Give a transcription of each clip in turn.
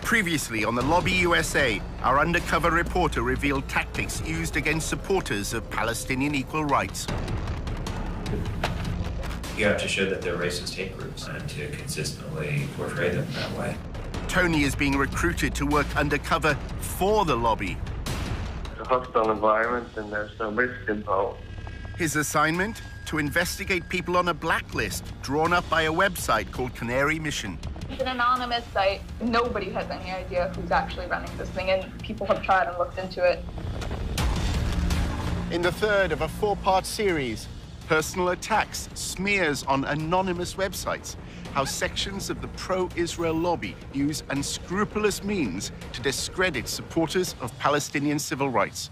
Previously on the Lobby USA, our undercover reporter revealed tactics used against supporters of Palestinian equal rights. You have to show that they're racist hate groups and to consistently portray them that way. Tony is being recruited to work undercover for the lobby. It's a hostile environment and there's some risk involved. His assignment? To investigate people on a blacklist drawn up by a website called Canary Mission. It's an anonymous site. Nobody has any idea who's actually running this thing, and people have tried and looked into it. In the third of a four-part series, personal attacks, smears on anonymous websites, how sections of the pro-Israel lobby use unscrupulous means to discredit supporters of Palestinian civil rights.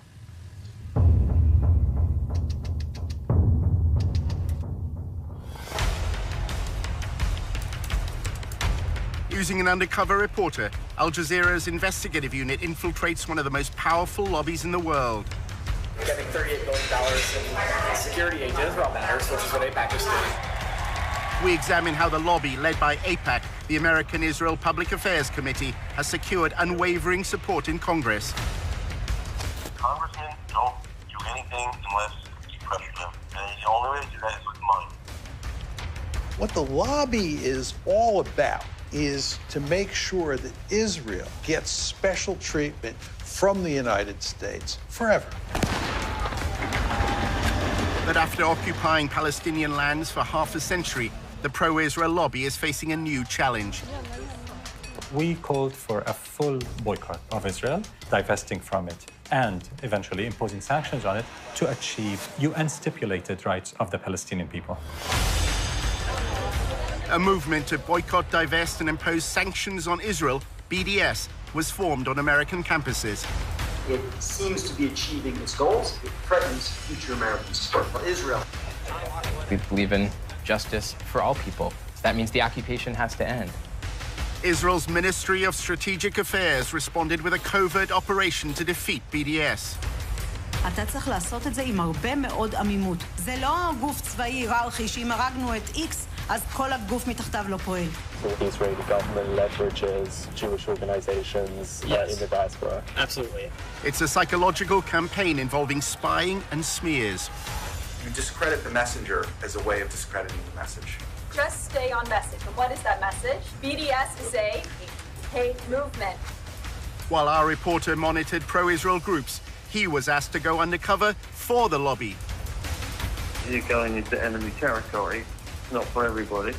Using an undercover reporter, Al Jazeera's investigative unit infiltrates one of the most powerful lobbies in the world. Getting $38 billion in security aid to Israel matters, which is what AIPAC is doing. We examine how the lobby, led by AIPAC, the American Israel Public Affairs Committee, has secured unwavering support in Congress. Congressmen don't do anything unless you pressure them. And the only way to do that is with money. What the lobby is all about is to make sure that Israel gets special treatment from the United States forever. But after occupying Palestinian lands for half a century, the pro-Israel lobby is facing a new challenge. We called for a full boycott of Israel, divesting from it, and eventually imposing sanctions on it to achieve UN-stipulated rights of the Palestinian people. A movement to boycott, divest, and impose sanctions on Israel, BDS, was formed on American campuses. It seems to be achieving its goals. It threatens future American support for Israel. We believe in justice for all people. That means the occupation has to end. Israel's Ministry of Strategic Affairs responded with a covert operation to defeat BDS. אתה צריך לעשות את זה עם הרבה מאוד עמימות. זה לא גוף צבאי היררכי שאם הרגנו את X, אז כל הגוף מתחתיו לא פועל. The Israeli government leverages Jewish organizations in the diaspora. Absolutely. It's a psychological campaign involving spying and smears. You discredit the messenger as a way of discrediting the message. Just stay on message. And what is that message? BDS is a hate movement. While our reporter monitored pro-Israel groups, he was asked to go undercover for the lobby. You're going into enemy territory. It's not for everybody.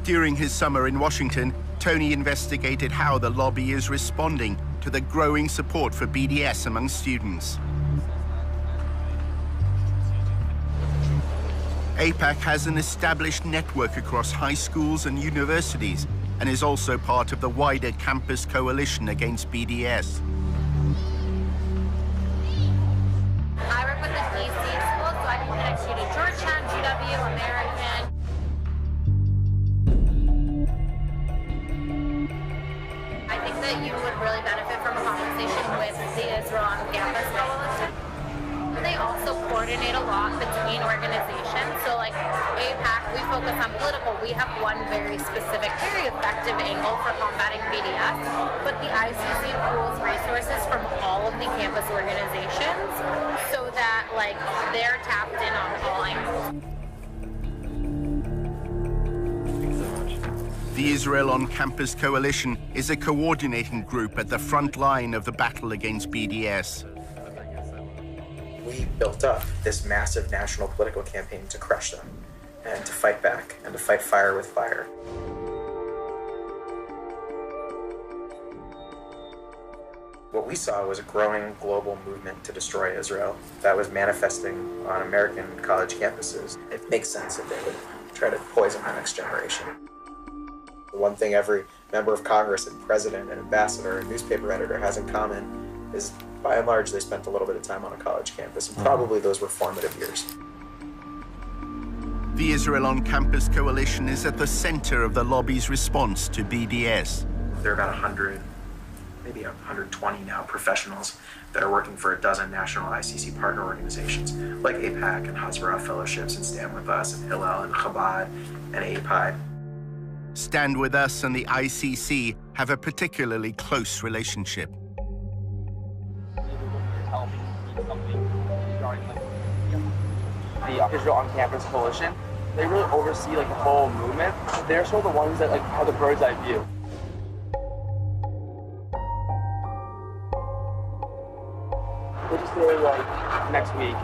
During his summer in Washington, Tony investigated how the lobby is responding to the growing support for BDS among students. AIPAC has an established network across high schools and universities and is also part of the wider campus coalition against BDS. I work with the DC school, so I can connect you to Georgetown, GW, American. I think that you would really benefit from a conversation with the Israel on Campus Coalition. They also coordinate a lot between organizations. So like AIPAC, we focus on political. We have one very specific, very effective angle for combating BDS, but the ICC pools resources from all of the campus organizations so that like they're tapped in on all angles. The Israel on Campus Coalition is a coordinating group at the front line of the battle against BDS. We built up this massive national political campaign to crush them and to fight back and to fight fire with fire. What we saw was a growing global movement to destroy Israel that was manifesting on American college campuses. It makes sense that they would try to poison the next generation. The one thing every member of Congress and president and ambassador and newspaper editor has in common is, by and large, they spent a little bit of time on a college campus, and probably those were formative years. The Israel on Campus Coalition is at the center of the lobby's response to BDS. There are about 100 maybe 120 now professionals that are working for a dozen national ICC partner organizations like AIPAC and Jazeera Fellowships and Stand With Us and Hillel and Chabad and API. Stand With Us and the ICC have a particularly close relationship. The Israel on Campus Coalition, they really oversee like the whole movement. They're sort of the ones that like have the bird's eye view. We'll just say like next week,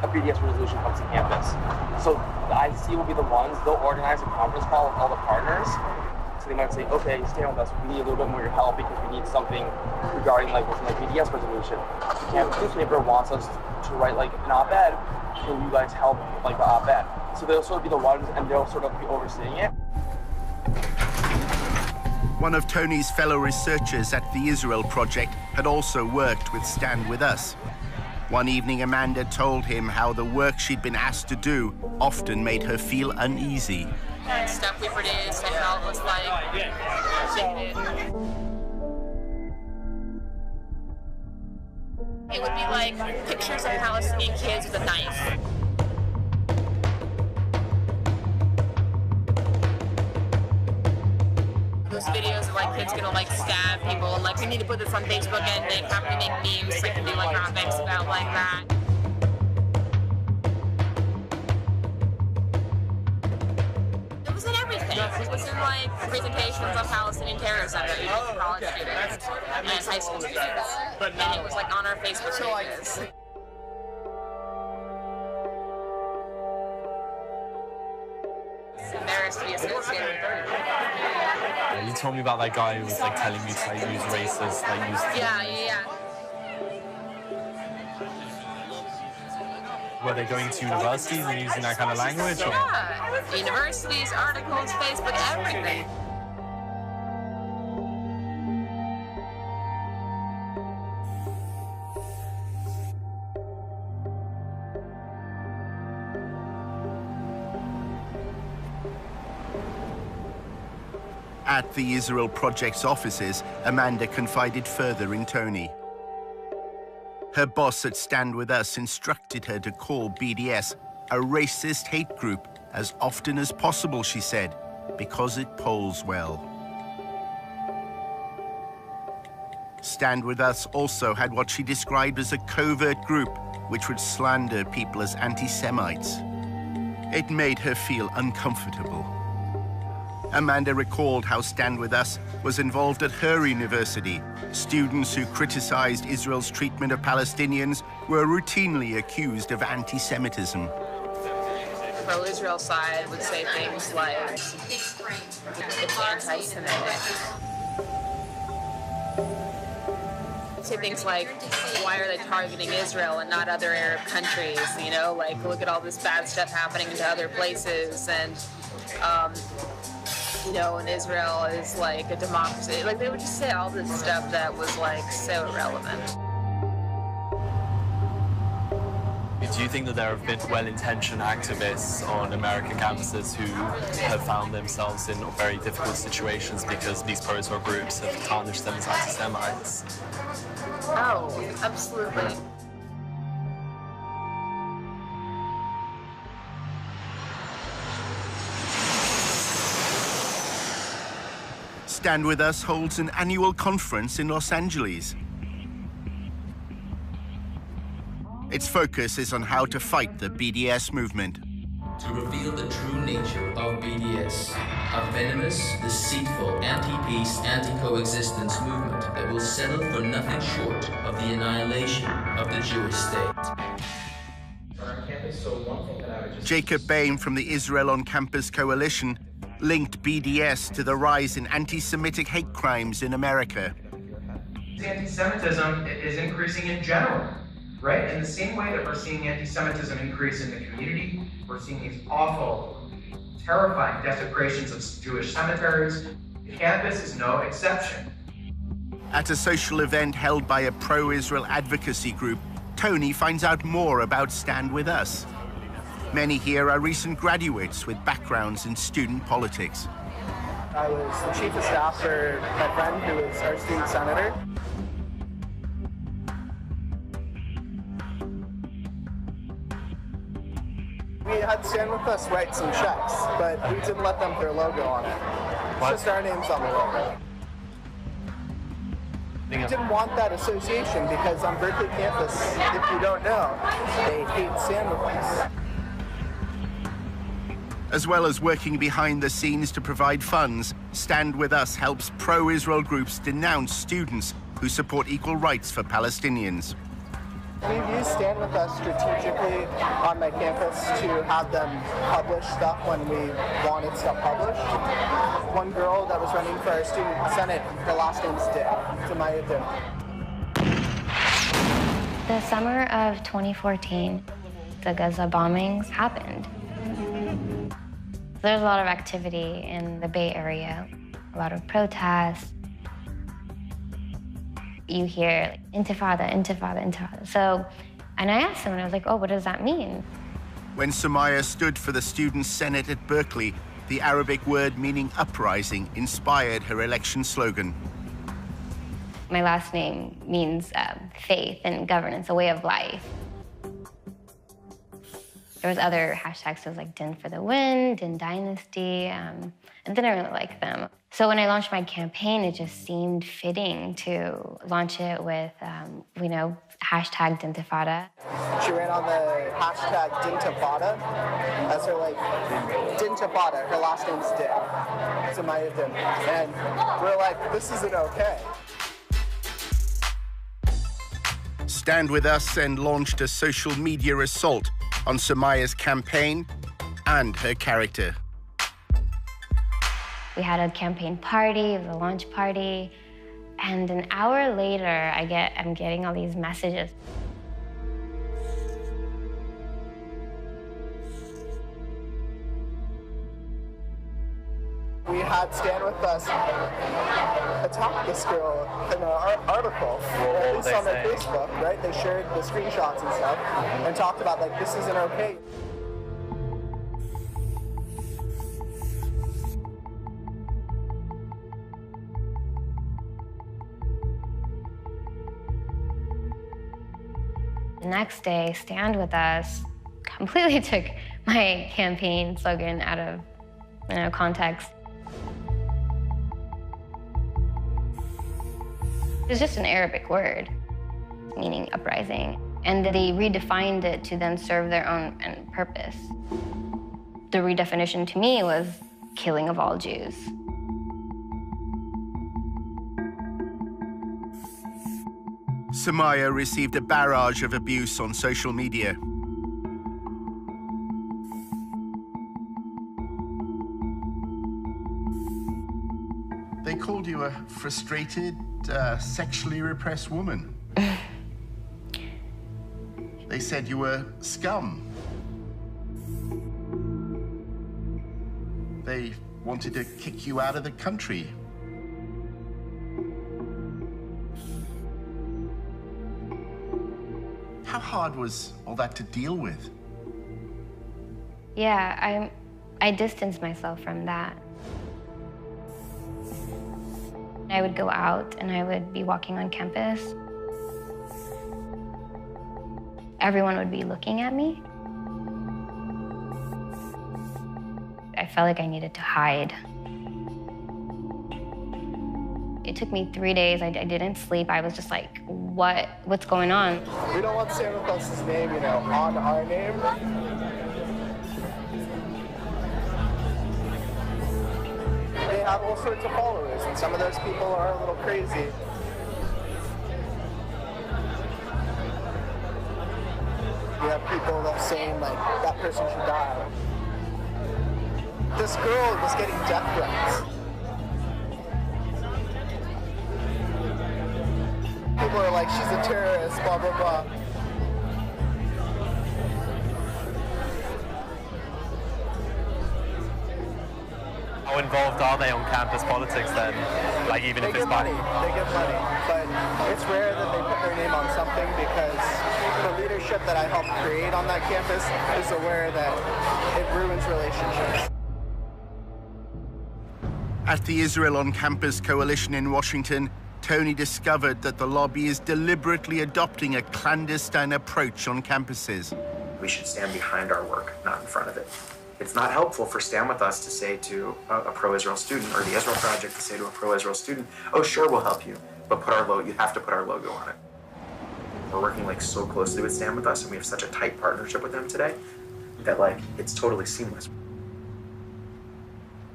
a BDS resolution comes to campus. So the ICC will be the ones, they'll organize a conference call with all the partners. So they might say, okay, stand with us, we need a little bit more of your help because we need something regarding like what's like BDS resolution. The campus newspaper wants us to write like an op-ed. Can you guys help like the op-ed? So they'll sort of be the ones and they'll sort of be overseeing it. One of Tony's fellow researchers at the Israel Project had also worked with Stand With Us. One evening, Amanda told him how the work she'd been asked to do often made her feel uneasy. And stuff we produced, I felt was like, it would be like pictures of Palestinian kids with a knife. Those videos of like kids gonna like stab people and like we need to put this on Facebook and they have to make memes like do like graphics about like that. It was in everything. It was in like presentations on Palestinian terrorism that we did for college students and high school students. And it was like on our Facebook pages. It's embarrassed to be associated with her. You told me about that guy who was like telling you to like use racist, like use. Yeah. Were they going to universities and using that kind of language? Or? Yeah, universities, articles, Facebook, everything. At the Israel Project's offices, Amanda confided further in Tony. Her boss at Stand With Us instructed her to call BDS a racist hate group as often as possible, she said, because it polls well. Stand With Us also had what she described as a covert group which would slander people as anti-Semites. It made her feel uncomfortable. Amanda recalled how Stand With Us was involved at her university. Students who criticized Israel's treatment of Palestinians were routinely accused of anti-Semitism. The pro-Israel side would say things like, it's anti-Semitic. Say things like, why are they targeting Israel and not other Arab countries? You know, like, look at all this bad stuff happening to other places, and you know, and Israel is like a democracy. Like, they would just say all this stuff that was like so irrelevant. Do you think that there have been well-intentioned activists on American campuses who have found themselves in very difficult situations because these pro-Israel groups have tarnished them as anti-Semites? Oh, absolutely. Stand With Us holds an annual conference in Los Angeles. Its focus is on how to fight the BDS movement. To reveal the true nature of BDS, a venomous, deceitful, anti-peace, anti-coexistence movement that will settle for nothing short of the annihilation of the Jewish state. Jacob Bain from the Israel on Campus Coalition linked BDS to the rise in anti-Semitic hate crimes in America. Anti-Semitism is increasing in general, right? In the same way that we're seeing anti-Semitism increase in the community, we're seeing these awful, terrifying desecrations of Jewish cemeteries. Campus is no exception. At a social event held by a pro-Israel advocacy group, Tony finds out more about Stand With Us. Many here are recent graduates with backgrounds in student politics. I was the chief of staff for my friend who was our student senator. We had Stand With Us write some checks, but we didn't let them put their logo on it. It's just our names on the logo. We didn't want that association because on Berkeley campus, if you don't know, they hate Stand With Us. As well as working behind the scenes to provide funds, Stand With Us helps pro-Israel groups denounce students who support equal rights for Palestinians. We've used Stand With Us strategically on my campus to have them publish stuff when we wanted stuff published. One girl that was running for our student senate, her last name's Dick, Samaya Dick. The summer of 2014, the Gaza bombings happened. There's a lot of activity in the Bay Area, a lot of protests. You hear like, intifada, intifada, intifada. So, and I asked him, and I was like, oh, what does that mean? When Samaya stood for the Student Senate at Berkeley, the Arabic word meaning uprising inspired her election slogan. My last name means faith and governance, a way of life. There was other hashtags, so it was like Din for the Win, Din Dynasty, and didn't really like them. So when I launched my campaign, it just seemed fitting to launch it with, you know, hashtag Dintifada. She ran on the hashtag Dintifada as her, like, Dintifada, her last name's Dick, Samaya Din. And we're like, this isn't okay. Stand With Us and launched a social media assault on Samaya's campaign and her character. We had a campaign party, it was a launch party, and an hour later, I'm getting all these messages. We had Stand With Us attack this girl in an article, at least on their Facebook, right? They shared the screenshots and stuff and talked about, like, this isn't okay. The next day, Stand With Us completely took my campaign slogan out of, you know, context. It's just an Arabic word, meaning uprising. And they redefined it to then serve their own purpose. The redefinition to me was killing of all Jews. Samaya received a barrage of abuse on social media. They called you a frustrated, sexually repressed woman. They said you were scum. They wanted to kick you out of the country. How hard was all that to deal with? Yeah, I distanced myself from that. I would go out and I would be walking on campus. Everyone would be looking at me. I felt like I needed to hide. It took me 3 days. I didn't sleep. I was just like, what's going on? We don't want Stand With Us's name, you know, on our name. They have all sorts of followers, and some of those people are a little crazy. You have people that saying, like, that person should die. This girl was getting death threats. People are like, she's a terrorist, blah, blah, blah. How involved are they on campus politics then? Like even if it's money, they get money, but it's rare that they put their name on something because the leadership that I helped create on that campus is aware that it ruins relationships. At the Israel on Campus Coalition in Washington, Tony discovered that the lobby is deliberately adopting a clandestine approach on campuses. We should stand behind our work, not in front of it. It's not helpful for Stand With Us to say to a pro-Israel student, or the Israel Project to say to a pro-Israel student, oh, sure, we'll help you, but you have to put our logo on it. We're working like so closely with Stand With Us, and we have such a tight partnership with them today that like it's totally seamless.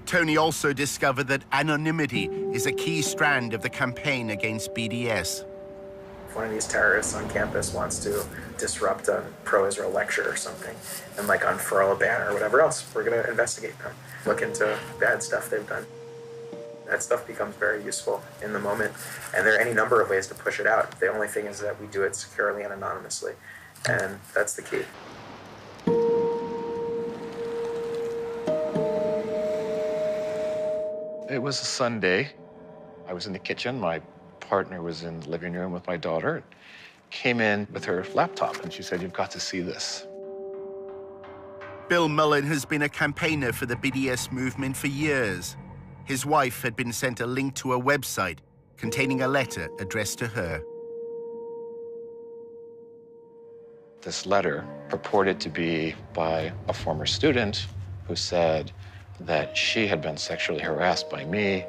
Tony also discovered that anonymity is a key strand of the campaign against BDS. If one of these terrorists on campus wants to disrupt a pro-Israel lecture or something and like unfurl a banner or whatever else, we're going to investigate them, look into bad stuff they've done. That stuff becomes very useful in the moment, and there are any number of ways to push it out. The only thing is that we do it securely and anonymously, and that's the key. It was a Sunday. I was in the kitchen. My partner was in the living room with my daughter. Came in with her laptop, and she said, "You've got to see this." Bill Mullen has been a campaigner for the BDS movement for years. His wife had been sent a link to a website containing a letter addressed to her. This letter purported to be by a former student who said that she had been sexually harassed by me,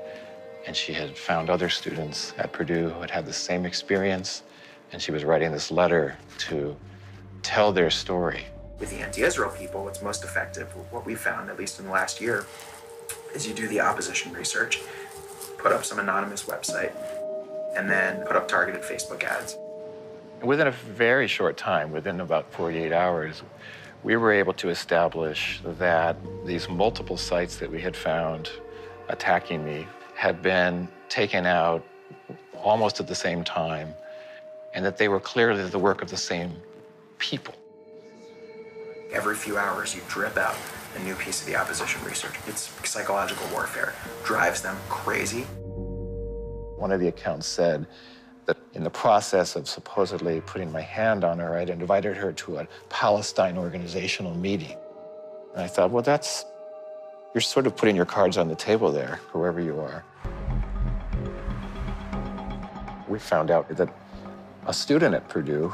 and she had found other students at Purdue who had had the same experience, and she was writing this letter to tell their story. With the anti-Israel people, what's most effective, what we found, at least in the last year, is you do the opposition research, put up some anonymous website, and then put up targeted Facebook ads. Within a very short time, within about 48 hours, we were able to establish that these multiple sites that we had found attacking me had been taken out almost at the same time, and that they were clearly the work of the same people. Every few hours, you drip out a new piece of the opposition research. It's psychological warfare. Drives them crazy. One of the accounts said that in the process of supposedly putting my hand on her, I'd invited her to a Palestine organizational meeting. And I thought, well, you're sort of putting your cards on the table there, whoever you are. We found out that a student at Purdue,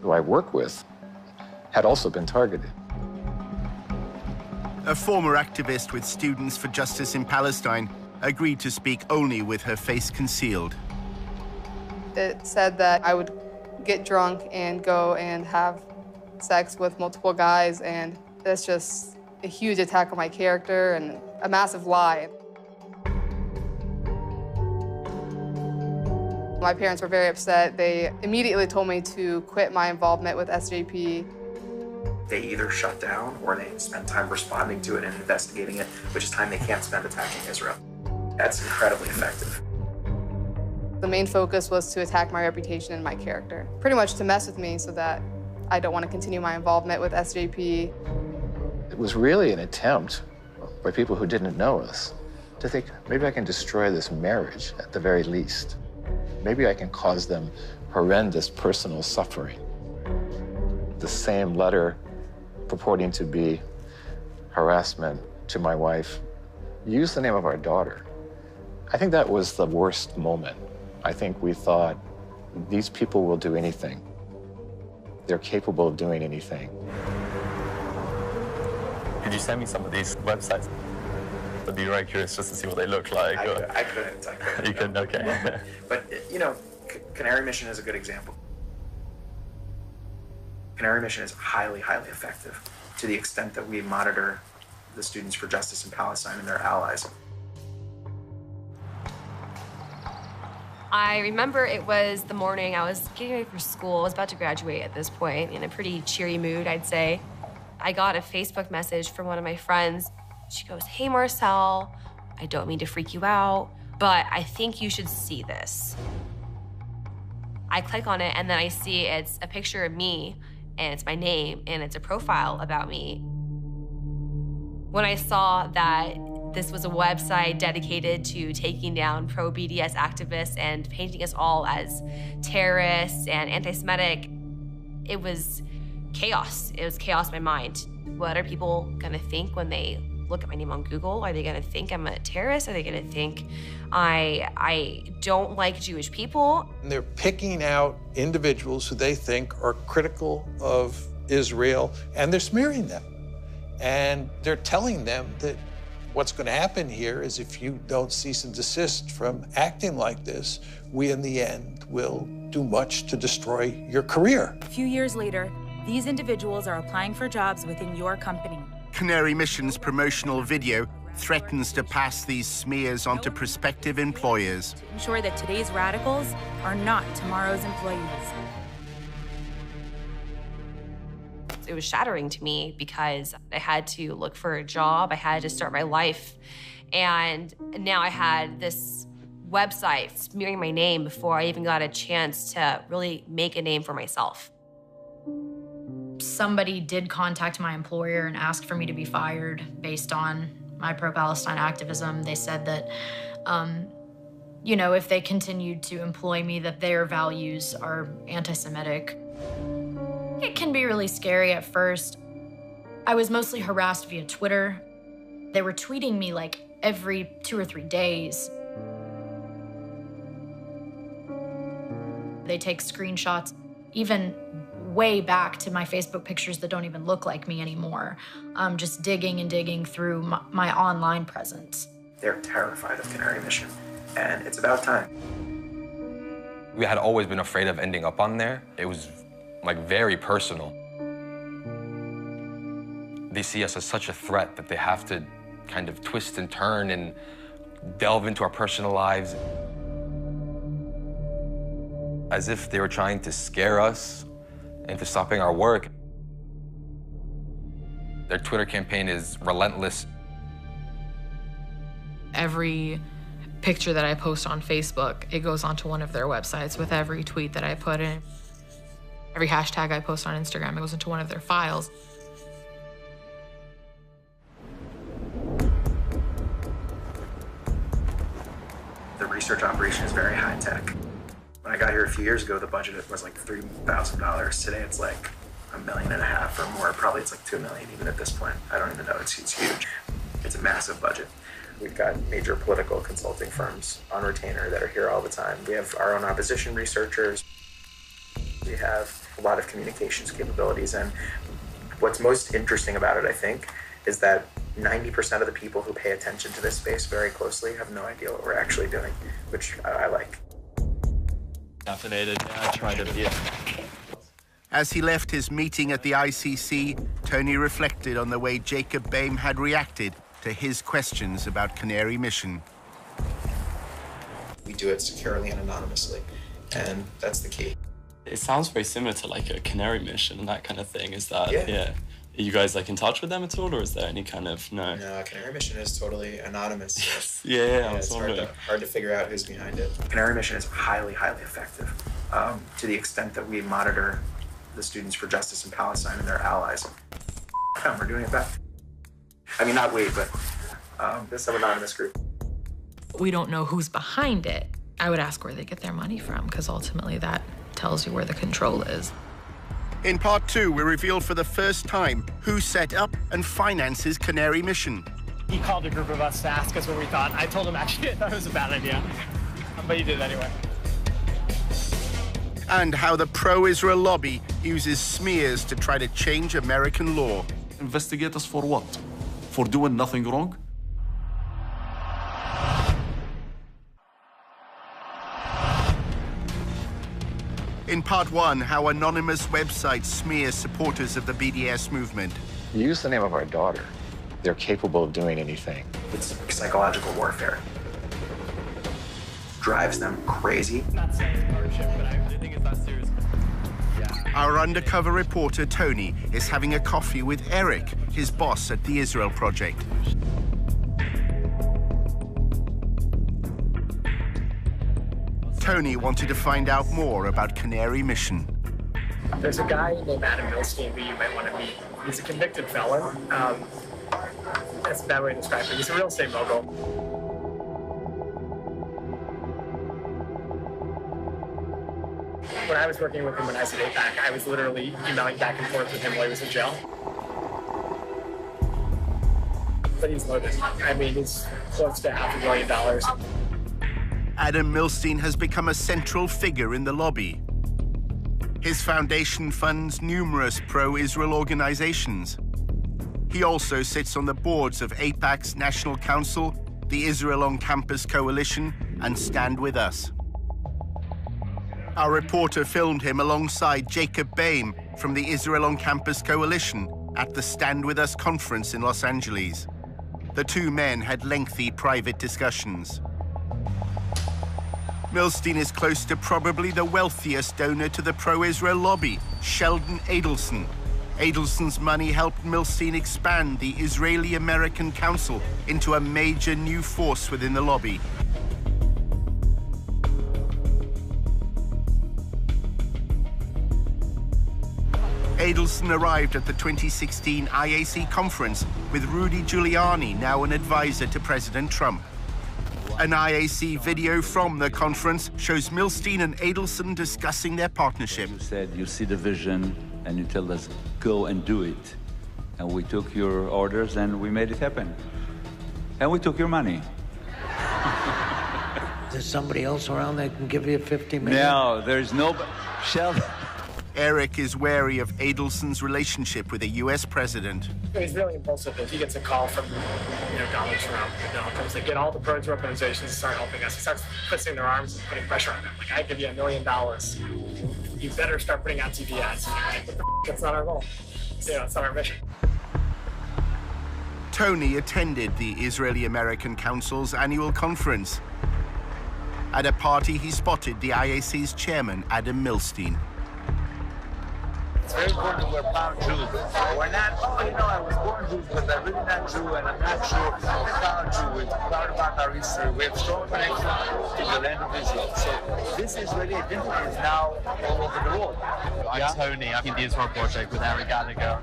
who I work with, had also been targeted. A former activist with Students for Justice in Palestine agreed to speak only with her face concealed. It said that I would get drunk and go and have sex with multiple guys, and that's just a huge attack on my character and a massive lie. My parents were very upset. They immediately told me to quit my involvement with SJP. They either shut down or they spend time responding to it and investigating it, which is time they can't spend attacking Israel. That's incredibly effective. The main focus was to attack my reputation and my character, pretty much to mess with me so that I don't want to continue my involvement with SJP. It was really an attempt by people who didn't know us to think, maybe I can destroy this marriage at the very least. Maybe I can cause them horrendous personal suffering. The same letter purporting to be harassment to my wife used the name of our daughter. I think that was the worst moment. I think we thought, these people will do anything. They're capable of doing anything. Could you send me some of these websites? I'd be very curious just to see what they look like. I couldn't. You couldn't, okay. But, you know, Canary Mission is a good example. Canary Mission is highly, highly effective to the extent that we monitor the Students for Justice in Palestine and their allies. I remember it was the morning I was getting ready for school. I was about to graduate at this point, in a pretty cheery mood, I'd say. I got a Facebook message from one of my friends. She goes, "Hey, Marcel, I don't mean to freak you out, but I think you should see this." I click on it, and then I see it's a picture of me, and it's my name, and it's a profile about me. When I saw that this was a website dedicated to taking down pro-BDS activists and painting us all as terrorists and anti-Semitic, it was chaos. It was chaos in my mind. What are people gonna think when they look at my name on Google? Are they gonna think I'm a terrorist? Are they gonna think I don't like Jewish people? And they're picking out individuals who they think are critical of Israel, and they're smearing them. And they're telling them that what's going to happen here is if you don't cease and desist from acting like this, we in the end will do much to destroy your career. A few years later, these individuals are applying for jobs within your company. Canary Mission's promotional video threatens to pass these smears on to prospective employers. To ensure that today's radicals are not tomorrow's employees. It was shattering to me because I had to look for a job, I had to start my life, and now I had this website smearing my name before I even got a chance to really make a name for myself. Somebody did contact my employer and ask for me to be fired based on my pro-Palestine activism. They said that, you know, if they continued to employ me, that their values are anti-Semitic. It can be really scary at first. I was mostly harassed via Twitter. They were tweeting me like every 2 or 3 days. They take screenshots, even way back to my Facebook pictures that don't even look like me anymore. Just digging and digging through my online presence. They're terrified of Canary Mission, and it's about time. We had always been afraid of ending up on there. It was like very personal. They see us as such a threat that they have to kind of twist and turn and delve into our personal lives. As if they were trying to scare us into stopping our work. Their Twitter campaign is relentless. Every picture that I post on Facebook, it goes onto one of their websites with every tweet that I put in. Every hashtag I post on Instagram, it goes into one of their files. The research operation is very high tech. When I got here a few years ago, the budget was like $3,000. Today it's like $1.5 million or more. Probably it's like $2 million even at this point. I don't even know, it's huge. It's a massive budget. We've got major political consulting firms on retainer that are here all the time. We have our own opposition researchers. We have a lot of communications capabilities, and what's most interesting about it, I think, is that 90% of the people who pay attention to this space very closely have no idea what we're actually doing, which I like. Caffeinated, yeah, I try to be it. As he left his meeting at the ICC, Tony reflected on the way Jacob Boehm had reacted to his questions about Canary Mission. We do it securely and anonymously, and that's the key. It sounds very similar to like a Canary Mission and that kind of thing. Is that, yeah. Are you guys like in touch with them at all, or is there any kind of, no? No, Canary Mission is totally anonymous. Yes. Yeah, it's hard to figure out who's behind it. Canary Mission is highly, highly effective to the extent that we monitor the Students for Justice in Palestine and their allies. We're doing it back. I mean, not we, but this some anonymous group. We don't know who's behind it. I would ask where they get their money from, because ultimately that tells you where the control is. In part 2, we reveal for the first time who set up and finances Canary Mission. He called a group of us to ask us what we thought. I told him actually I thought it was a bad idea, but he did anyway. And how the pro-Israel lobby uses smears to try to change American law. Investigate us for what? For doing nothing wrong? In part 1, how anonymous websites smear supporters of the BDS movement. Use the name of our daughter. They're capable of doing anything. It's psychological warfare. Drives them crazy. Not saying ownership, but I think it's not serious. Our undercover reporter, Tony, is having a coffee with Eric, his boss at the Israel Project. Tony wanted to find out more about Canary Mission. There's a guy named Adam Milstein who you might want to meet. He's a convicted felon. That's a bad way to describe it. He's a real estate mogul. When I was working with him when I was at APAC, I was literally emailing back and forth with him while he was in jail. but he's loaded. I mean, he's close to $500 million. Adam Milstein has become a central figure in the lobby. His foundation funds numerous pro-Israel organizations. He also sits on the boards of AIPAC's National Council, the Israel on Campus Coalition, and Stand With Us. Our reporter filmed him alongside Jacob Boehm from the Israel on Campus Coalition at the Stand With Us conference in Los Angeles. The two men had lengthy private discussions. Milstein is close to probably the wealthiest donor to the pro-Israel lobby, Sheldon Adelson. Adelson's money helped Milstein expand the Israeli-American Council into a major new force within the lobby. Adelson arrived at the 2016 IAC conference with Rudy Giuliani, now an advisor to President Trump. An IAC video from the conference shows Milstein and Adelson discussing their partnership. You said you see the vision and you tell us, go and do it. And we took your orders and we made it happen. And we took your money. There's somebody else around that can give you $50 million? No, there's no... Sheldon. Eric is wary of Adelson's relationship with the U.S. president. He's really impulsive. If he gets a call from, Donald Trump, comes to get all the pro organizations to start helping us. He starts twisting their arms and putting pressure on them. Like, I give you $1 million. You better start putting out TV ads. Like, what the that's not our goal. It's not our mission. Tony attended the Israeli-American Council's annual conference. At a party, he spotted the IAC's chairman, Adam Milstein. It's very important that we're proud Jews. We're not, I was born Jews, but I'm really not Jew, and I'm not sure I'm proud Jew. We're proud about our history. We have strong connection to the land of Israel. So this Israeli identity is now all over the world. I'm Tony. I'm in the Israel Project with Eric Gallagher.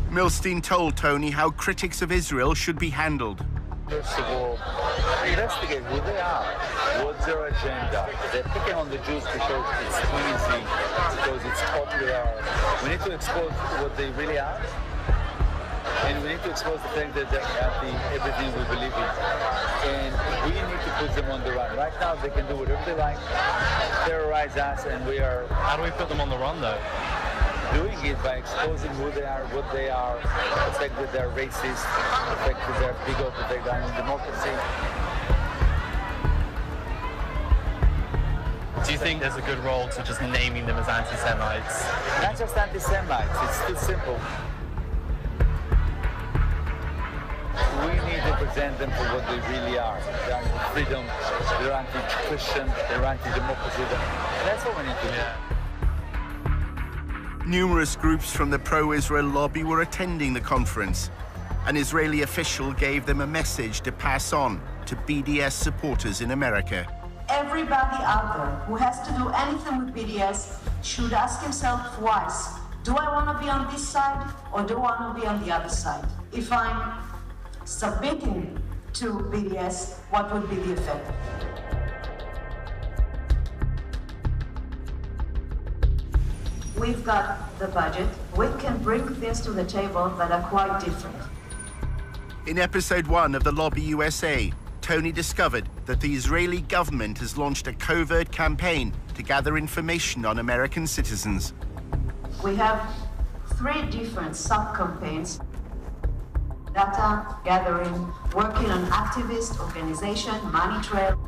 Milstein told Tony how critics of Israel should be handled. First of all, investigate who they are, what's their agenda. They're picking on the Jews because it's easy, because it's popular. We need to expose what they really are, and we need to expose the fact that they're anti-everything we believe in. And we need to put them on the run. Right now, they can do whatever they like, terrorize us, and we are... How do we put them on the run, though? Doing it by exposing who they are, what they are, the fact that they're racist, the fact that they're bigot, that they're anti-democracy. Do you think there's a good role to just naming them as anti-Semites? Not just anti-Semites, it's too simple. We need to present them for what they really are. They're anti-freedom, they're anti-Christian, they're anti-democracy. That's what we need to do. Numerous groups from the pro-Israel lobby were attending the conference. An Israeli official gave them a message to pass on to BDS supporters in America. Everybody out there who has to do anything with BDS should ask himself twice, do I want to be on this side or do I want to be on the other side? If I'm submitting to BDS, what would be the effect? We've got the budget. We can bring things to the table that are quite different. In episode 1 of The Lobby USA, Tony discovered that the Israeli government has launched a covert campaign to gather information on American citizens. We have 3 different sub-campaigns: data gathering, working on activist organization, money trail.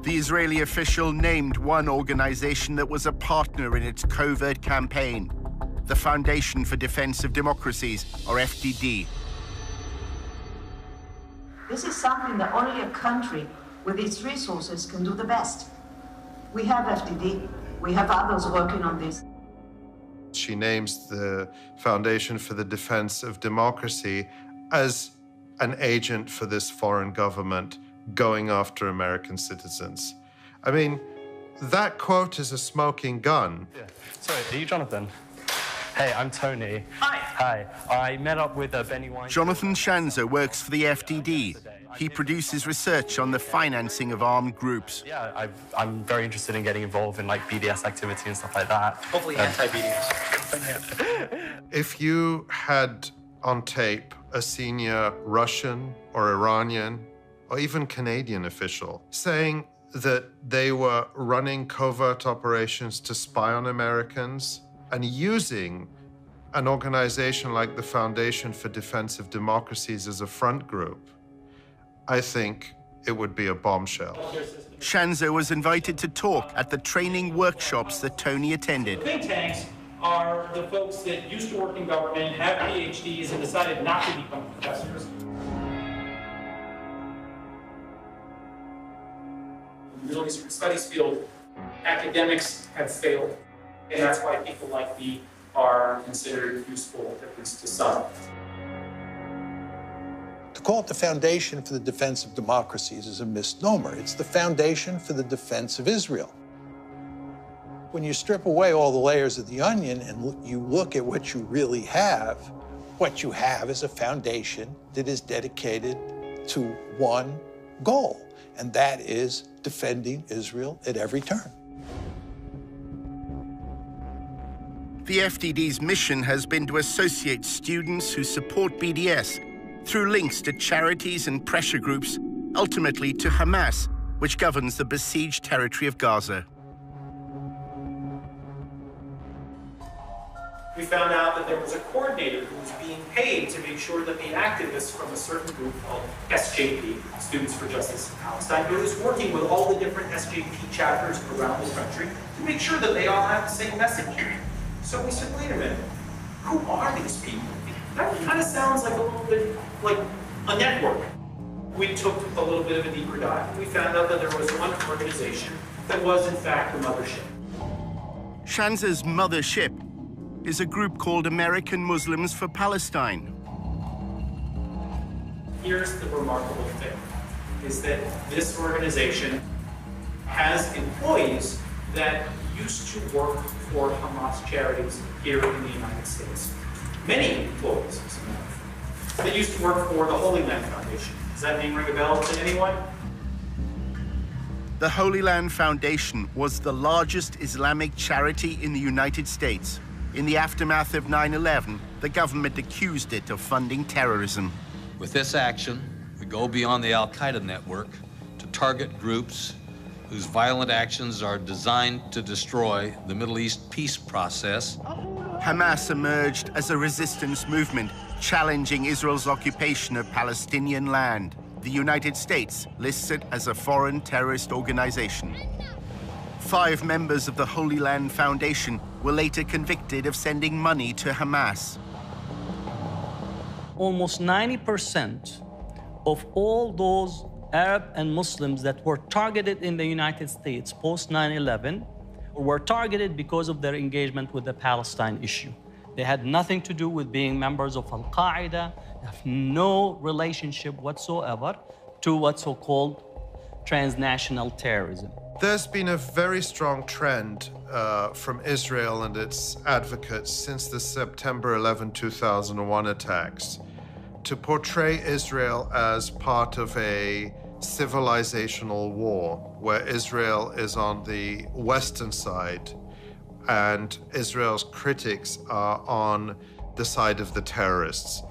The Israeli official named one organization that was a partner in its covert campaign, the Foundation for Defense of Democracies, or FDD. This is something that only a country with its resources can do the best. We have FDD. We have others working on this. She names the Foundation for the Defense of Democracy as an agent for this foreign government going after American citizens. I mean, that quote is a smoking gun. Yeah. Sorry, are you Jonathan? Hey, I'm Tony. Hi. I met up with Benny Weinstein. Jonathan Shanzer works for the FDD. He produces research on the financing of armed groups. Yeah, I'm very interested in getting involved in BDS activity and stuff like that. Hopefully anti-BDS. If you had on tape a senior Russian or Iranian or even Canadian official saying that they were running covert operations to spy on Americans and using an organization like the Foundation for Defense of Democracies as a front group, I think it would be a bombshell. Shanzo was invited to talk at the training workshops that Tony attended. Think tanks are the folks that used to work in government, have PhDs, and decided not to become professors. In the Middle Eastern Studies field, academics have failed, and that's why people like me are considered useful, at least to some. To call it the Foundation for the Defense of Democracies is a misnomer. It's the Foundation for the Defense of Israel. When you strip away all the layers of the onion and you look at what you really have, what you have is a foundation that is dedicated to one goal, and that is defending Israel at every turn. The FDD's mission has been to associate students who support BDS through links to charities and pressure groups, ultimately to Hamas, which governs the besieged territory of Gaza. We found out that there was a coordinator who was being paid to make sure that the activists from a certain group called SJP, Students for Justice in Palestine, who was working with all the different SJP chapters around the country to make sure that they all have the same message. So we said, wait a minute, who are these people? That kind of sounds like a little bit like a network. We took a little bit of a deeper dive, and we found out that there was one organization that was, in fact, a mothership. Shanza's mothership is a group called American Muslims for Palestine. Here's the remarkable thing, is that this organization has employees that used to work for Hamas charities here in the United States. Many employees, as a matter of fact. They used to work for the Holy Land Foundation. Does that name ring a bell to anyone? The Holy Land Foundation was the largest Islamic charity in the United States. In the aftermath of 9/11, the government accused it of funding terrorism. With this action, we go beyond the Al-Qaeda network to target groups whose violent actions are designed to destroy the Middle East peace process. Hamas emerged as a resistance movement, challenging Israel's occupation of Palestinian land. The United States lists it as a foreign terrorist organization. 5 members of the Holy Land Foundation were later convicted of sending money to Hamas. Almost 90% of all those Arab and Muslims that were targeted in the United States post 9/11 were targeted because of their engagement with the Palestine issue. They had nothing to do with being members of Al-Qaeda, have no relationship whatsoever to what's so-called transnational terrorism. There's been a very strong trend from Israel and its advocates since the September 11, 2001 attacks to portray Israel as part of a civilizational war where Israel is on the Western side and Israel's critics are on the side of the terrorists.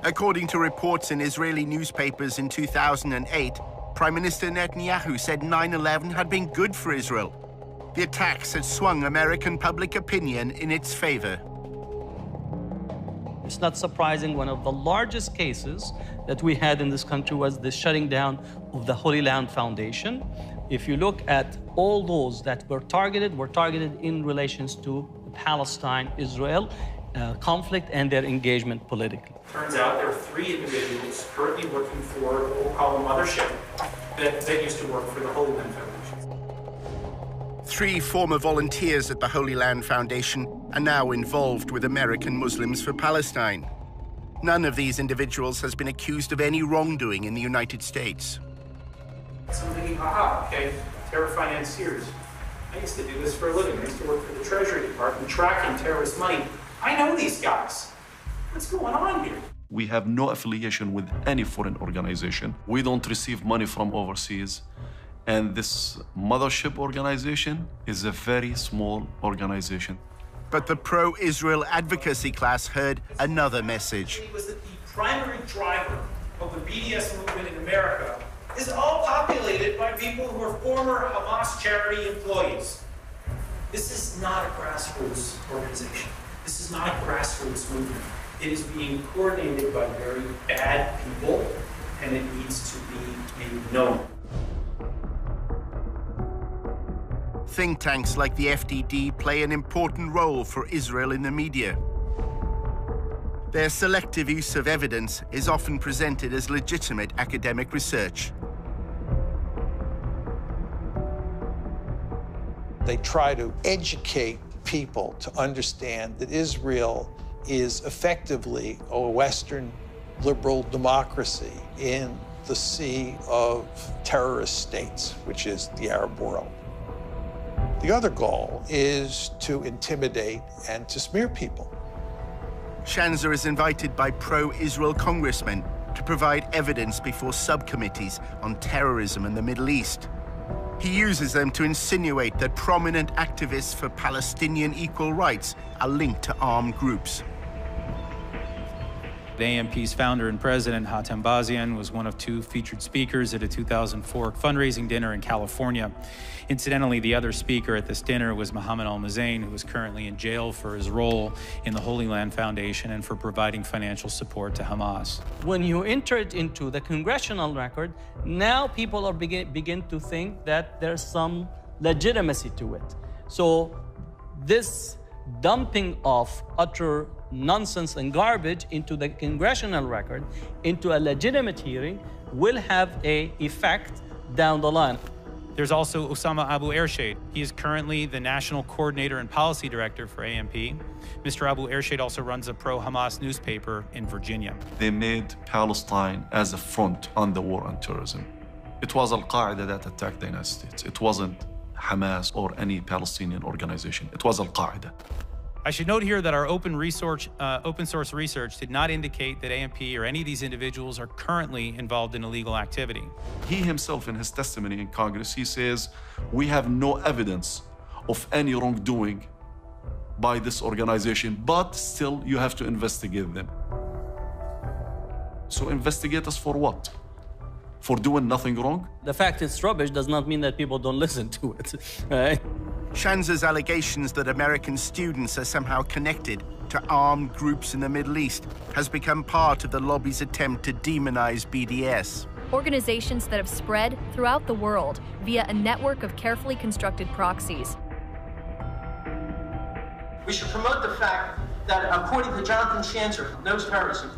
According to reports in Israeli newspapers in 2008, Prime Minister Netanyahu said 9/11 had been good for Israel. The attacks had swung American public opinion in its favor. It's not surprising one of the largest cases that we had in this country was the shutting down of the Holy Land Foundation. If you look at all those that were targeted in relations to the Palestine-Israel conflict and their engagement politically. Turns out there are 3 individuals currently working for what we'll call a mothership that used to work for the Holy Land Foundation. 3 former volunteers at the Holy Land Foundation are now involved with American Muslims for Palestine. None of these individuals has been accused of any wrongdoing in the United States. So I'm thinking, aha, okay, terror financiers. I used to do this for a living. I used to work for the Treasury Department tracking terrorist money. I know these guys. What's going on here? We have no affiliation with any foreign organization. We don't receive money from overseas. And this mothership organization is a very small organization. But the pro-Israel advocacy class heard another message. Was that the primary driver of the BDS movement in America is all populated by people who are former Hamas charity employees. This is not a grassroots organization. This is not a grassroots movement. It is being coordinated by very bad people, and it needs to be made known. Think tanks like the FDD play an important role for Israel in the media. Their selective use of evidence is often presented as legitimate academic research. They try to educate people to understand that Israel is effectively a Western liberal democracy in the sea of terrorist states, which is the Arab world. The other goal is to intimidate and to smear people. Shanzer is invited by pro-Israel congressmen to provide evidence before subcommittees on terrorism in the Middle East. He uses them to insinuate that prominent activists for Palestinian equal rights are linked to armed groups. The AMP's founder and president, Hatem Bazian, was one of 2 featured speakers at a 2004 fundraising dinner in California. Incidentally, the other speaker at this dinner was Mohammed Al-Mazain, who is currently in jail for his role in the Holy Land Foundation and for providing financial support to Hamas. When you enter it into the congressional record, now people are begin to think that there's some legitimacy to it. So this dumping of utter nonsense and garbage into the congressional record, into a legitimate hearing, will have an effect down the line. There's also Osama Abu Ershad. He is currently the National Coordinator and Policy Director for AMP. Mr. Abu Ershad also runs a pro-Hamas newspaper in Virginia. They made Palestine as a front on the war on terrorism. It was Al-Qaeda that attacked the United States. It wasn't Hamas or any Palestinian organization. It was Al-Qaeda. I should note here that our open source research did not indicate that AMP or any of these individuals are currently involved in illegal activity. He himself, in his testimony in Congress, he says, we have no evidence of any wrongdoing by this organization, but still you have to investigate them. So investigate us for what? For doing nothing wrong? The fact it's rubbish does not mean that people don't listen to it, right? Shanzer's allegations that American students are somehow connected to armed groups in the Middle East has become part of the lobby's attempt to demonize BDS. Organizations that have spread throughout the world via a network of carefully constructed proxies. We should promote the fact that, according to Jonathan Shanzer from Knows Terrorism,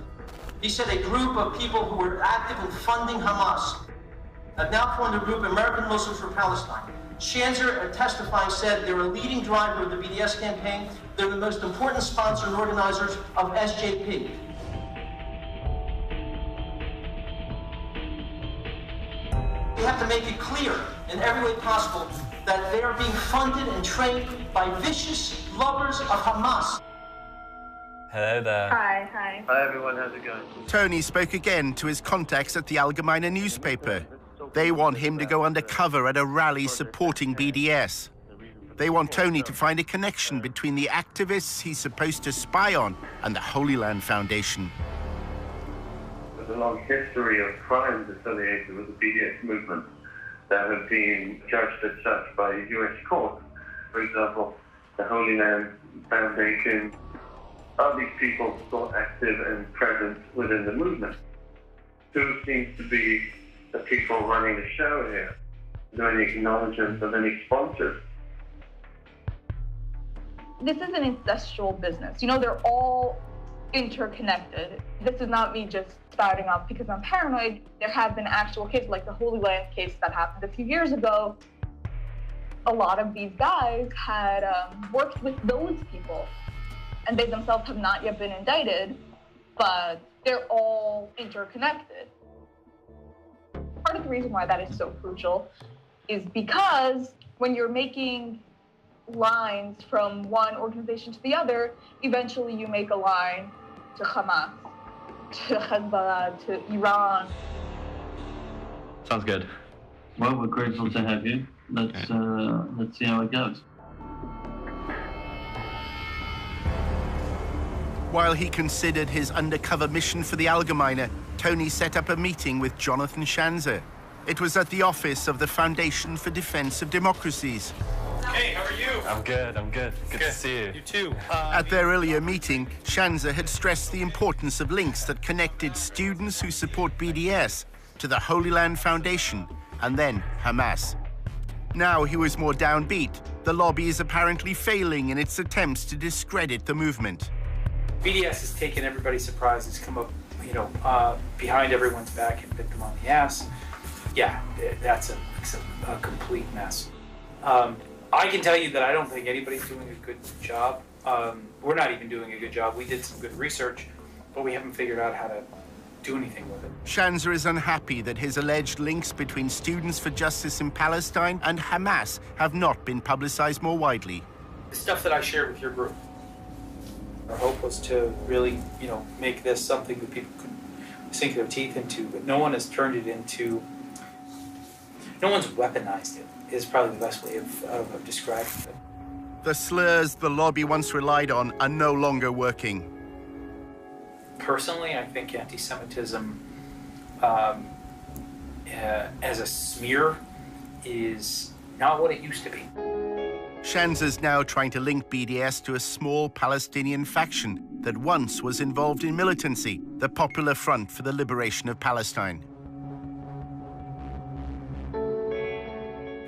he said a group of people who were actively funding Hamas have now formed a group, American Muslims for Palestine. Shanzer, testifying, said they're a leading driver of the BDS campaign. They're the most important sponsor and organizers of SJP. We have to make it clear in every way possible that they are being funded and trained by vicious lovers of Hamas. Hello there. Hi. Hi everyone, how's it going? Tony spoke again to his contacts at the Allgemeine newspaper. They want him to go undercover at a rally supporting BDS. They want Tony to find a connection between the activists he's supposed to spy on and the Holy Land Foundation. There's a long history of crimes affiliated with the BDS movement that have been judged as such by U.S. courts. For example, the Holy Land Foundation. Are these people still active and present within the movement? Who seems to be the people running the show here? Is there any acknowledgement of any sponsors? This is an incestual business. You know, they're all interconnected. This is not me just spouting off because I'm paranoid. There have been actual cases, like the Holy Land case that happened a few years ago. A lot of these guys had worked with those people, and they themselves have not yet been indicted, but they're all interconnected. Part of the reason why that is so crucial is because when you're making lines from one organization to the other, eventually you make a line to Hamas, to Hezbollah, to Iran. Sounds good. Well, we're grateful to have you. Let's see how it goes. While he considered his undercover mission for the Allgemeine, Tony set up a meeting with Jonathan Schanzer. It was at the office of the Foundation for Defense of Democracies. Hey, how are you? I'm good, I'm good. Good to see you. You too. At their earlier meeting, Schanzer had stressed the importance of links that connected students who support BDS to the Holy Land Foundation and then Hamas. Now he was more downbeat. The lobby is apparently failing in its attempts to discredit the movement. BDS has taken everybody's surprise. It's come up, behind everyone's back and bit them on the ass. Yeah, that's a complete mess. I can tell you that I don't think anybody's doing a good job. We're not even doing a good job. We did some good research, but we haven't figured out how to do anything with it. Schanzer is unhappy that his alleged links between Students for Justice in Palestine and Hamas have not been publicized more widely. The stuff that I shared with your group, our hope was to really, make this something that people could sink their teeth into, but no one has turned it into, no one's weaponized it, is probably the best way of describing it. The slurs the lobby once relied on are no longer working. Personally, I think anti-Semitism as a smear is not what it used to be. Schanzer's now trying to link BDS to a small Palestinian faction that once was involved in militancy, the Popular Front for the Liberation of Palestine.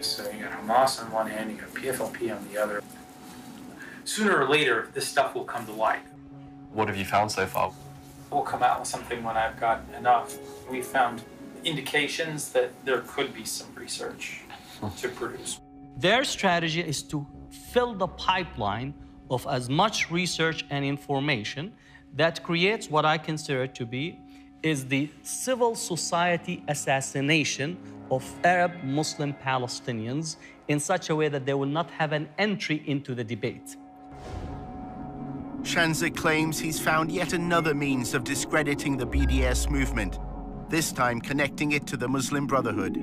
So you got Hamas on one hand, you got PFLP on the other. Sooner or later, this stuff will come to light. What have you found so far? We'll come out with something when I've got enough. We found indications that there could be some research to produce. Their strategy is to fill the pipeline of as much research and information that creates what I consider to be is the civil society assassination of Arab Muslim Palestinians in such a way that they will not have an entry into the debate. Schanzer claims he's found yet another means of discrediting the BDS movement, this time connecting it to the Muslim Brotherhood.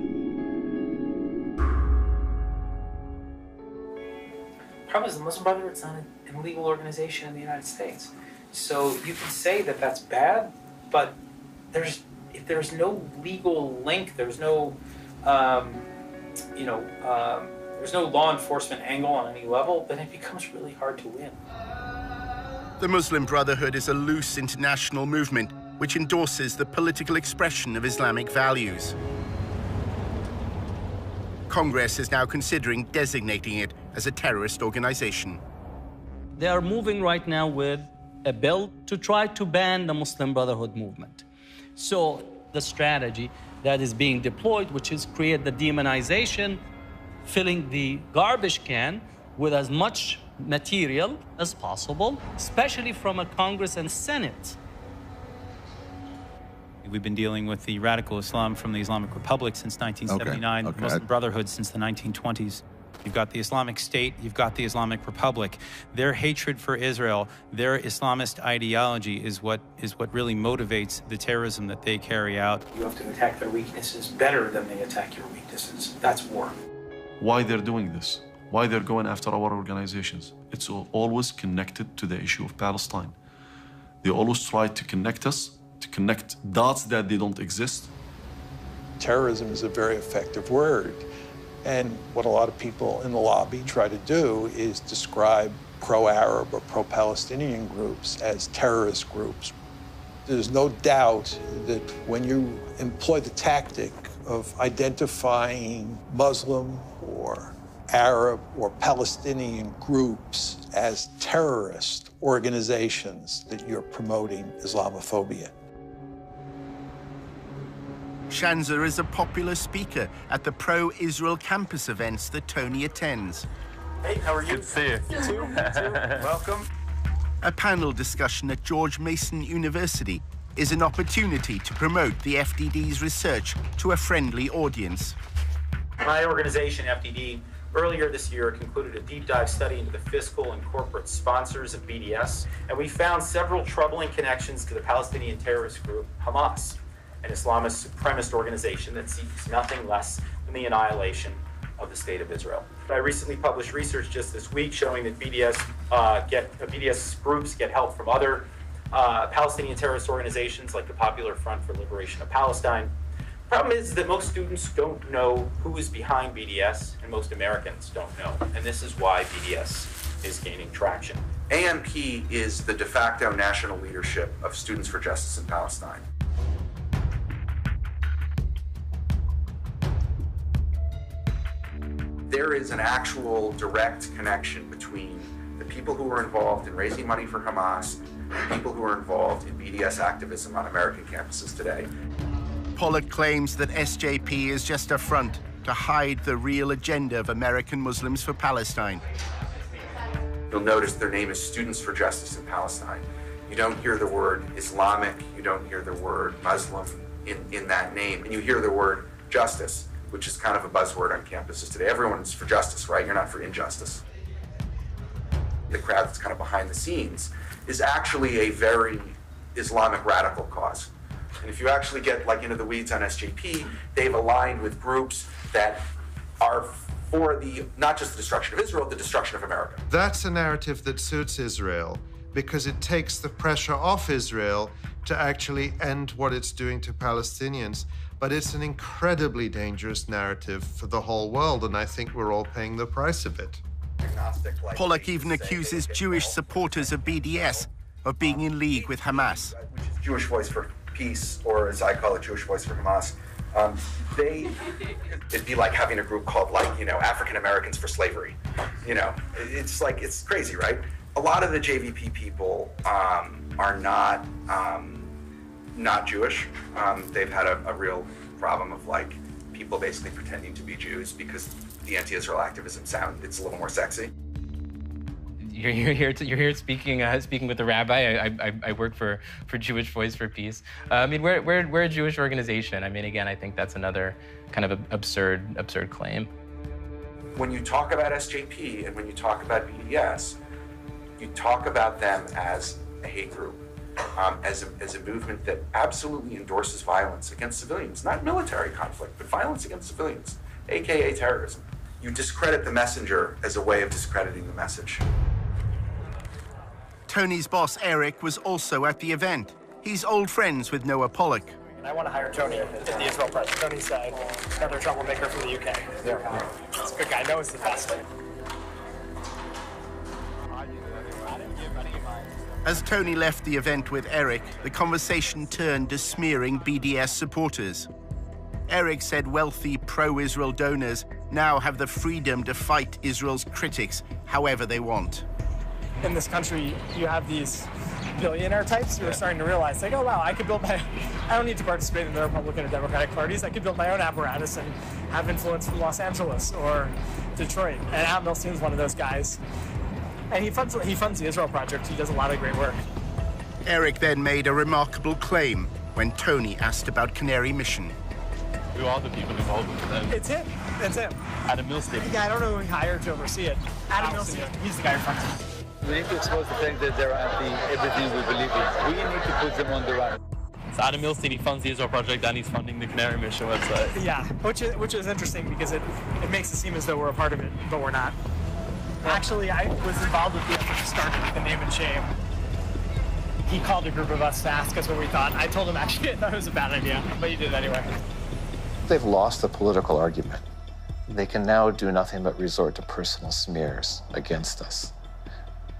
The problem is the Muslim Brotherhood is not an illegal organization in the United States. So you can say that that's bad, but if there's no legal link, there's no, there's no law enforcement angle on any level, then it becomes really hard to win. The Muslim Brotherhood is a loose international movement which endorses the political expression of Islamic values. Congress is now considering designating it as a terrorist organization. They are moving right now with a bill to try to ban the Muslim Brotherhood movement. So the strategy that is being deployed, which is create the demonization, filling the garbage can with as much material as possible, especially from a Congress and Senate. We've been dealing with the radical Islam from the Islamic Republic since 1979, the Muslim Brotherhood since the 1920s. You've got the Islamic State, you've got the Islamic Republic. Their hatred for Israel, their Islamist ideology is what really motivates the terrorism that they carry out. You have to attack their weaknesses better than they attack your weaknesses. That's war. Why they're doing this? Why they're going after our organizations? It's always connected to the issue of Palestine. They always try to connect us, to connect dots that they don't exist. Terrorism is a very effective word. And what a lot of people in the lobby try to do is describe pro-Arab or pro-Palestinian groups as terrorist groups. There's no doubt that when you employ the tactic of identifying Muslim or Arab or Palestinian groups as terrorist organizations, that you're promoting Islamophobia. Schanzer is a popular speaker at the pro-Israel campus events that Tony attends. Hey, how are you? Good to see you. You too. Welcome. A panel discussion at George Mason University is an opportunity to promote the FDD's research to a friendly audience. My organization, FDD, earlier this year concluded a deep dive study into the fiscal and corporate sponsors of BDS, and we found several troubling connections to the Palestinian terrorist group Hamas, an Islamist supremacist organization that seeks nothing less than the annihilation of the state of Israel. I recently published research just this week showing that BDS groups get help from other Palestinian terrorist organizations like the Popular Front for Liberation of Palestine. The problem is that most students don't know who is behind BDS, and most Americans don't know. And this is why BDS is gaining traction. AMP is the de facto national leadership of Students for Justice in Palestine. There is an actual direct connection between the people who are involved in raising money for Hamas and the people who are involved in BDS activism on American campuses today. Pollock claims that SJP is just a front to hide the real agenda of American Muslims for Palestine. You'll notice their name is Students for Justice in Palestine. You don't hear the word Islamic, you don't hear the word Muslim in that name, and you hear the word justice, which is kind of a buzzword on campuses today. Everyone's for justice, right? You're not for injustice. The crowd that's kind of behind the scenes is actually a very Islamic radical cause. And if you actually get like into the weeds on SJP, they've aligned with groups that are for the, not just the destruction of Israel, the destruction of America. That's a narrative that suits Israel because it takes the pressure off Israel to actually end what it's doing to Palestinians. But it's an incredibly dangerous narrative for the whole world, and I think we're all paying the price of it. Pollock even accuses Jewish supporters of BDS of being in league with Hamas. Which is Jewish Voice for Peace, or as I call it, Jewish Voice for Hamas. It'd be like having a group called, like, you know, African Americans for Slavery. You know, it's like, it's crazy, right? A lot of the JVP people are not Jewish. They've had a real problem of like people basically pretending to be Jews because the anti-Israel activism it's a little more sexy. You're here speaking with the rabbi. I work for Jewish Voice for Peace. I mean, we're a Jewish organization. I mean, again, I think that's another kind of absurd claim. When you talk about SJP and when you talk about BDS, you talk about them as a hate group, as a movement that absolutely endorses violence against civilians, not military conflict, but violence against civilians, AKA terrorism. You discredit the messenger as a way of discrediting the message. Tony's boss, Eric, was also at the event. He's old friends with Noah Pollock. I want to hire Tony at the Israel project. Tony's another troublemaker from the UK. Yeah. He's a good guy. Noah's the best. As Tony left the event with Eric, the conversation turned to smearing BDS supporters. Eric said wealthy pro-Israel donors now have the freedom to fight Israel's critics however they want. In this country, you have these billionaire types who are starting to realize, like, oh wow, I don't need to participate in the Republican or Democratic parties. I could build my own apparatus and have influence from Los Angeles or Detroit. And Adam Milstein's one of those guys. And he funds the Israel Project. He does a lot of great work. Eric then made a remarkable claim when Tony asked about Canary Mission. Who are the people involved with them? It's him. It's him. Adam Milstein. Yeah, I don't know who he hired to oversee it. Adam Milstein. He's the guy who funds it. We need to expose the fact that they're anti everything we believe in. We need to put them on the right. So Adam Milstein, he funds the Israel Project and he's funding the Canary Mission website. Yeah, which is interesting because it makes it seem as though we're a part of it, but we're not. Actually, I was involved with the effort to start it with the Name and Shame. He called a group of us to ask us what we thought. I told him actually I thought it was a bad idea, but he did it anyway. They've lost the political argument. They can now do nothing but resort to personal smears against us.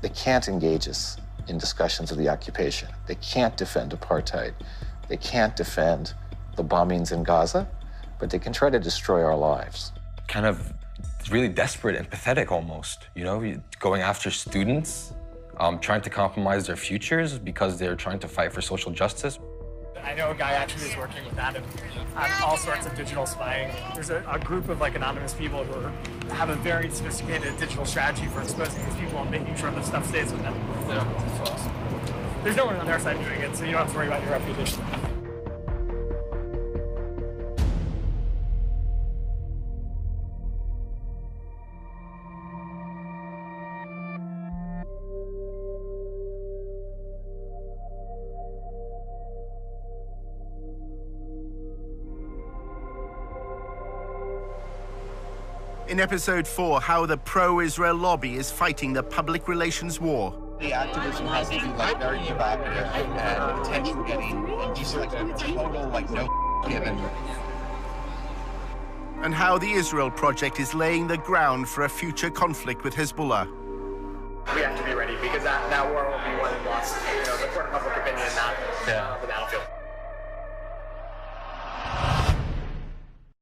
They can't engage us in discussions of the occupation. They can't defend apartheid. They can't defend the bombings in Gaza, but they can try to destroy our lives. Kind of really desperate and pathetic almost, you know, going after students, trying to compromise their futures because they're trying to fight for social justice. I know a guy actually is working with Adam on all sorts of digital spying. There's a group of like anonymous people who have a very sophisticated digital strategy for exposing these people and making sure that stuff stays with them. Yeah. There's no one on their side doing it, so you don't have to worry about your reputation. In episode 4, how the pro-Israel lobby is fighting the public relations war, The activism has to be like very provocative and attention-getting, and just like total like no given. And how the Israel Project is laying the ground for a future conflict with Hezbollah. We have to be ready because that war will be won and lost. You know, the court of public opinion, not the